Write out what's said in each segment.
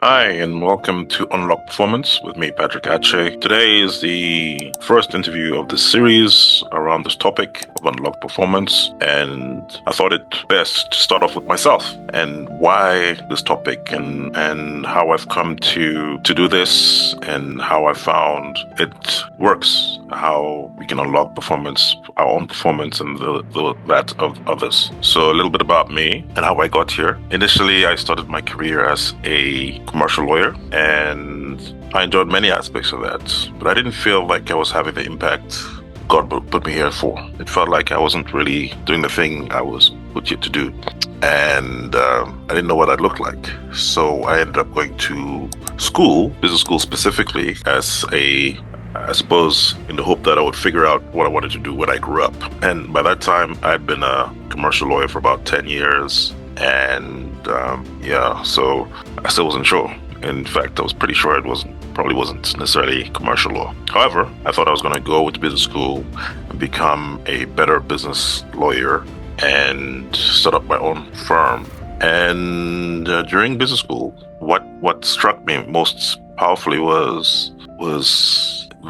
Hi, and welcome to Unlock Performance with me, Patrick Ache. Today is the first interview of the series around this topic of Unlock Performance, and I thought it best to start off with myself and why this topic and how I've come to do this and how I found it works, how we can unlock performance, our own performance and that of others. So a little bit about me and how I got here. Initially, I started my career as a commercial lawyer, and I enjoyed many aspects of that, but I didn't feel like I was having the impact God put me here for. It felt like I wasn't really doing the thing I was put here to do, and I didn't know what that looked like. So I ended up going to school, business school specifically, I suppose, in the hope that I would figure out what I wanted to do when I grew up. And by that time, I'd been a commercial lawyer for about 10 years. And so I still wasn't sure. In fact, I was pretty sure it probably wasn't necessarily commercial law. However, I thought I was going to go to business school and become a better business lawyer and set up my own firm. And during business school, what struck me most powerfully was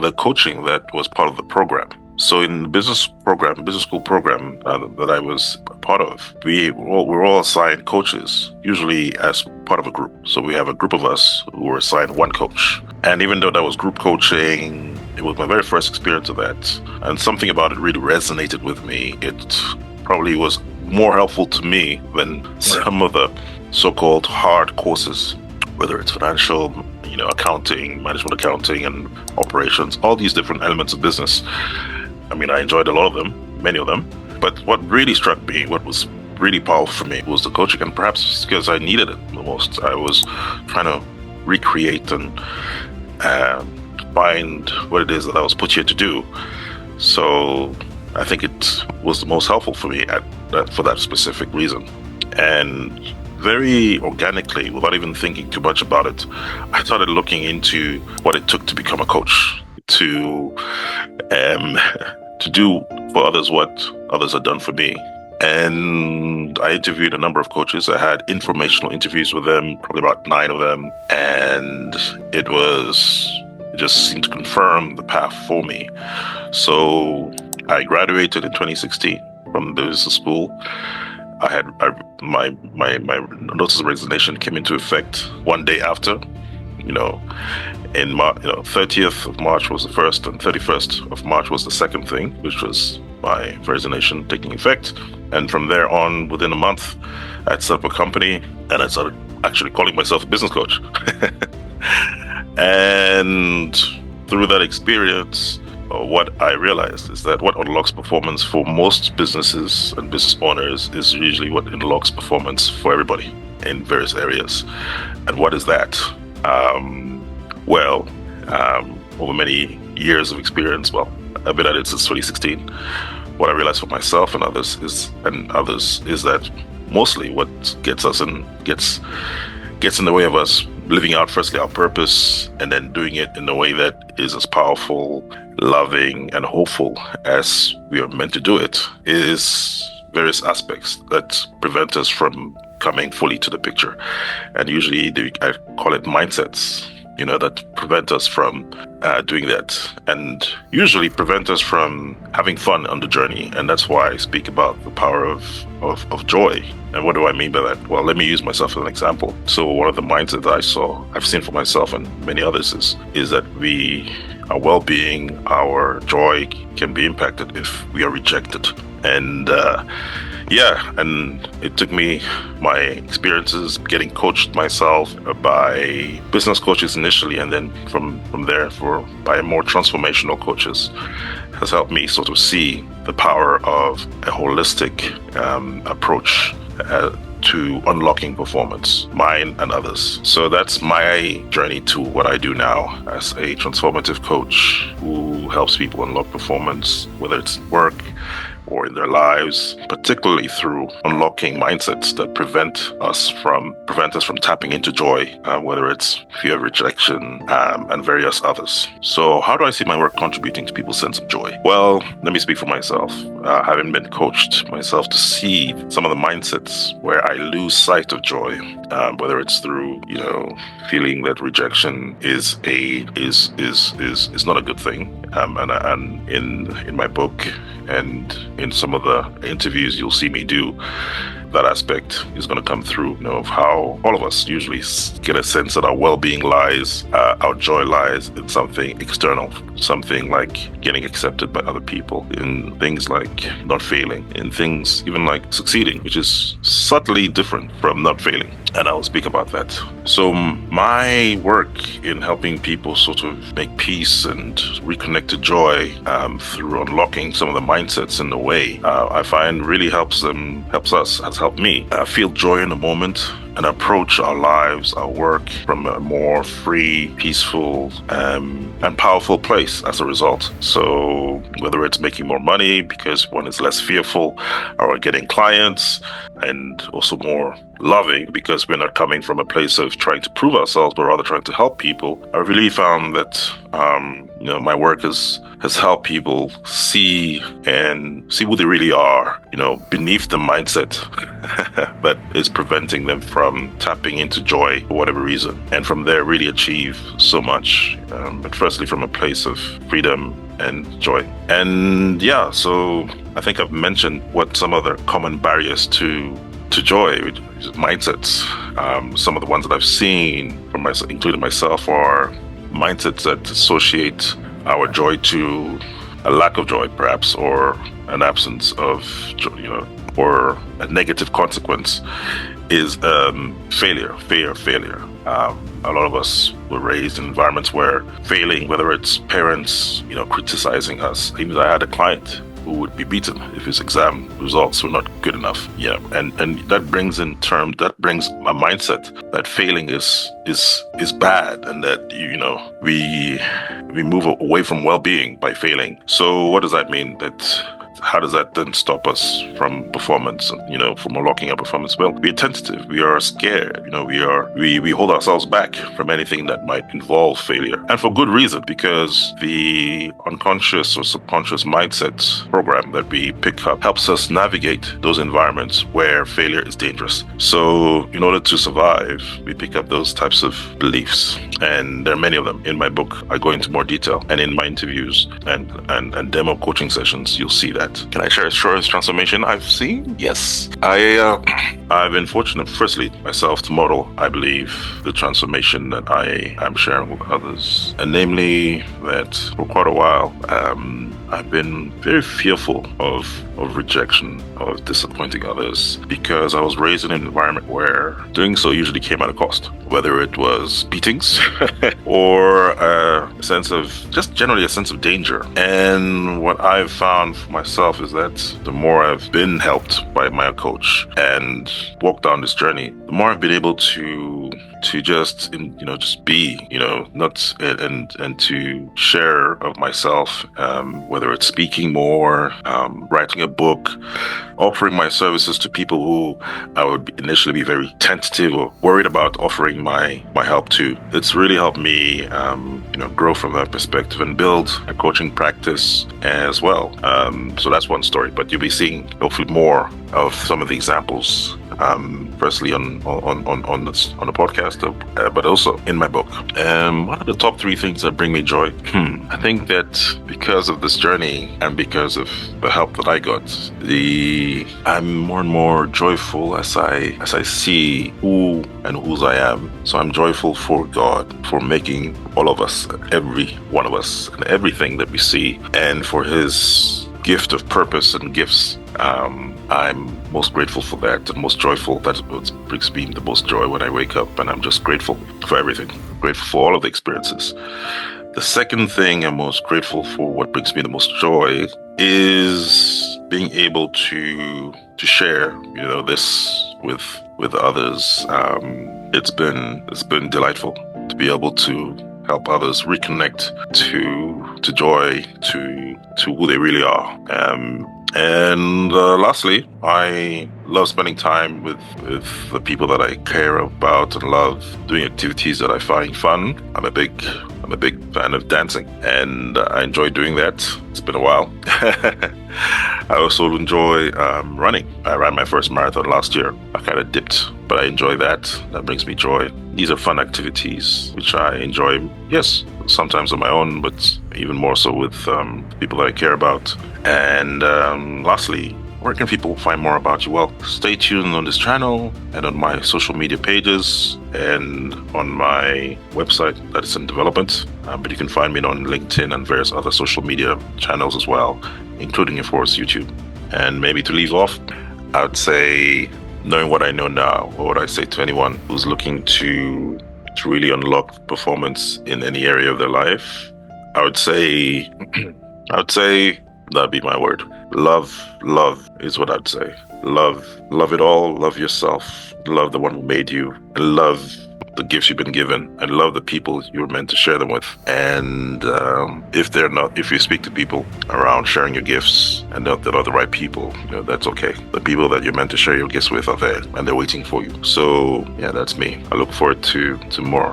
the coaching that was part of the program. So in the business school program that I was a part of, we were all assigned coaches, usually as part of a group. So we have a group of us who were assigned one coach. And even though that was group coaching, it was my very first experience of that. And something about it really resonated with me. It probably was more helpful to me than some of the so-called hard courses, whether it's financial, accounting, management accounting, and operations, all these different elements of business. I mean, I enjoyed a lot of them, many of them. But what really struck me, what was really powerful for me, was the coaching. And perhaps because I needed it the most, I was trying to recreate and find what it is that I was put here to do. So I think it was the most helpful for me for that specific reason. And very organically, without even thinking too much about it, I started looking into what it took to become a coach, to do for others what others had done for me. And I interviewed a number of coaches. I had informational interviews with them, probably about 9 of them, and it just seemed to confirm the path for me. So I graduated in 2016 from business school. My notice of resignation came into effect one day after. In 30th of March was the first, and 31st of March was the second thing, which was my resignation taking effect. And from there on, within a month, I'd set up a company, and I started actually calling myself a business coach. And through that experience, what I realized is that what unlocks performance for most businesses and business owners is usually what unlocks performance for everybody in various areas. And what is that? Over many years of experience, I've been at it since 2016. What I realized for myself and others is that mostly what gets in the way of us living out firstly our purpose, and then doing it in a way that is as powerful, loving, and hopeful as we are meant to do it, is various aspects that prevent us from coming fully to the picture. And usually I call it mindsets, that prevent us from doing that, and usually prevent us from having fun on the journey. And that's why I speak about the power of joy. And what do I mean by that? Well, let me use myself as an example. So one of the mindsets I've seen for myself and many others is that our well-being, our joy can be impacted if we are rejected. And and it took me, my experiences getting coached myself by business coaches initially, and then from there by more transformational coaches, has helped me sort of see the power of a holistic approach to unlocking performance, mine and others. So that's my journey to what I do now as a transformative coach who helps people unlock performance, whether it's work or in their lives, particularly through unlocking mindsets that prevent us from tapping into joy, whether it's fear of rejection and various others. So how do I see my work contributing to people's sense of joy? Well, let me speak for myself. having been coached myself to see some of the mindsets where I lose sight of joy, whether it's through, feeling that rejection is not a good thing. And in my book and in some of the interviews you'll see me do, that aspect is going to come through, of how all of us usually get a sense that our well-being lies, our joy lies in something external, something like getting accepted by other people, in things like not failing, in things even like succeeding, which is subtly different from not failing. And I'll speak about that. So my work in helping people sort of make peace and reconnect to joy through unlocking some of the mindsets in the way, I find really helps us, has helped me feel joy in the moment and approach our lives, our work from a more free, peaceful, and powerful place as a result. So whether it's making more money because one is less fearful, or getting clients, and also more loving because we're not coming from a place of trying to prove ourselves, but rather trying to help people, I really found that my work has helped people see who they really are, beneath the mindset that is preventing them from tapping into joy for whatever reason, and from there really achieve so much, but firstly from a place of freedom and joy. And so I think I've mentioned what some of the common barriers to joy, mindsets. Some of the ones that I've seen from myself, including myself, are mindsets that associate our joy to a lack of joy, perhaps, or an absence of joy, or a negative consequence is failure. A lot of us were raised in environments where failing, whether it's parents, criticizing us. Even I had a client who would be beaten if his exam results were not good enough. And that brings a mindset that failing is bad, and that we move away from well-being by failing. So what does that mean? How does that then stop us from performance, from unlocking our performance? Well, we're tentative, we are scared, we hold ourselves back from anything that might involve failure. And for good reason, because the unconscious or subconscious mindset program that we pick up helps us navigate those environments where failure is dangerous. So in order to survive, we pick up those types of beliefs. And there are many of them. In my book, I go into more detail. And in my interviews and demo coaching sessions, you'll see that. Can I share a short transformation I've seen? Yes. I've been fortunate, firstly, myself to model, I believe, the transformation that I am sharing with others. And namely that for quite a while, I've been very fearful of rejection, of disappointing others, because I was raised in an environment where doing so usually came at a cost, whether it was beatings or a sense of danger. And what I've found for myself is that the more I've been helped by my coach and walked down this journey, the more I've been able to just be, not and to share of myself, whether it's speaking more, writing a book, offering my services to people who I would initially be very tentative or worried about offering my help to. It's really helped me, grow from that perspective and build a coaching practice as well. So that's one story, but you'll be seeing hopefully more of some of the examples, firstly on the podcast, but also in my book. What are the top 3 things that bring me joy? I think that because of this journey and because of the help that I got, I'm more and more joyful as I see who and whose I am. So I'm joyful for God, for making all of us, every one of us, and everything that we see, and for His gift of purpose and gifts. I'm most grateful for that, and most joyful. That's what brings me the most joy when I wake up, and I'm just grateful for everything. Grateful for all of the experiences. The second thing I'm most grateful for, what brings me the most joy, is being able to share, this with others. It's been delightful to be able to help others reconnect to joy, to who they really are. And lastly, I love spending time with the people that I care about and love, doing activities that I find fun. I'm a big fan of dancing, and I enjoy doing that. It's been a while. I also enjoy running. I ran my first marathon last year. I kind of dipped, but I enjoy that. That brings me joy. These are fun activities which I enjoy, yes, sometimes on my own, but even more so with people that I care about. And lastly, where can people find more about you? Well, stay tuned on this channel and on my social media pages and on my website that is in development. But you can find me on LinkedIn and various other social media channels as well, including, of course, YouTube. And maybe to leave off, I would say, knowing what I know now, what would I say to anyone who's looking to really unlock performance in any area of their life? I would say that'd be my word. Love is what I'd say. Love it all. Love yourself. Love the one who made you. And love the gifts you've been given. And love the people you were meant to share them with. And if you speak to people around sharing your gifts and they're not the right people, that's okay. The people that you're meant to share your gifts with are there and they're waiting for you. So yeah, that's me. I look forward to more.